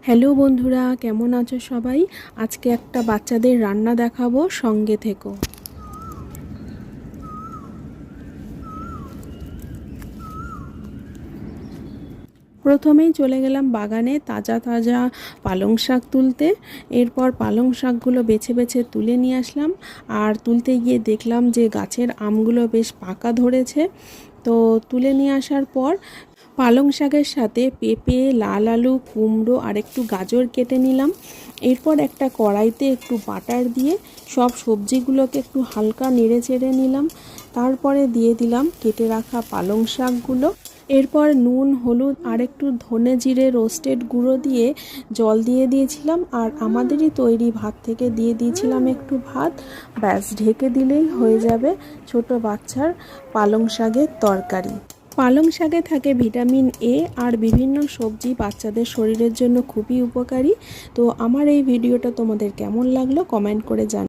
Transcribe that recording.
Hello বন্ধুরা, কেমন আছো সবাই? আজকে একটা বাচ্চাদের রান্না দেখাবো, সঙ্গে থেকো। প্রথমেই চলে গেলাম বাগানে তাজা তাজা পালং শাক তুলতে। এরপর পালং শাকগুলো বেছে বেছে তুলে নিয়ে আসলাম। আর তুলতে গিয়ে দেখলাম যে গাছের আমগুলো বেশ পাকা ধরেছে। তো তুলে নিয়ে আসার পর পালং শাকের সাথে পেঁপে, লাল আলু, কুমড়ো আর একটু গাজর কেটে নিলাম। এরপর একটা কড়াইতে একটু বাটার দিয়ে সব সবজিগুলোকে একটু হালকা নেড়ে চেড়ে নিলাম। তারপরে দিয়ে দিলাম কেটে রাখা পালং শাকগুলো। এরপর নুন, হলুদ আর একটু ধনে জিরে রোস্টেড গুঁড়ো দিয়ে জল দিয়ে দিয়েছিলাম। আর আমাদেরই তৈরি ভাত থেকে দিয়ে দিয়েছিলাম একটু ভাত। ব্যাস, ঢেকে দিলেই হয়ে যাবে ছোট বাচ্চার পালং শাকের তরকারি। পালং শাকে থাকে ভিটামিন এ আর বিভিন্ন সবজি বাচ্চাদের শরীরের জন্য খুবই উপকারী। তো আমার এই ভিডিওটা তোমাদের কেমন লাগলো কমেন্ট করে জানাও।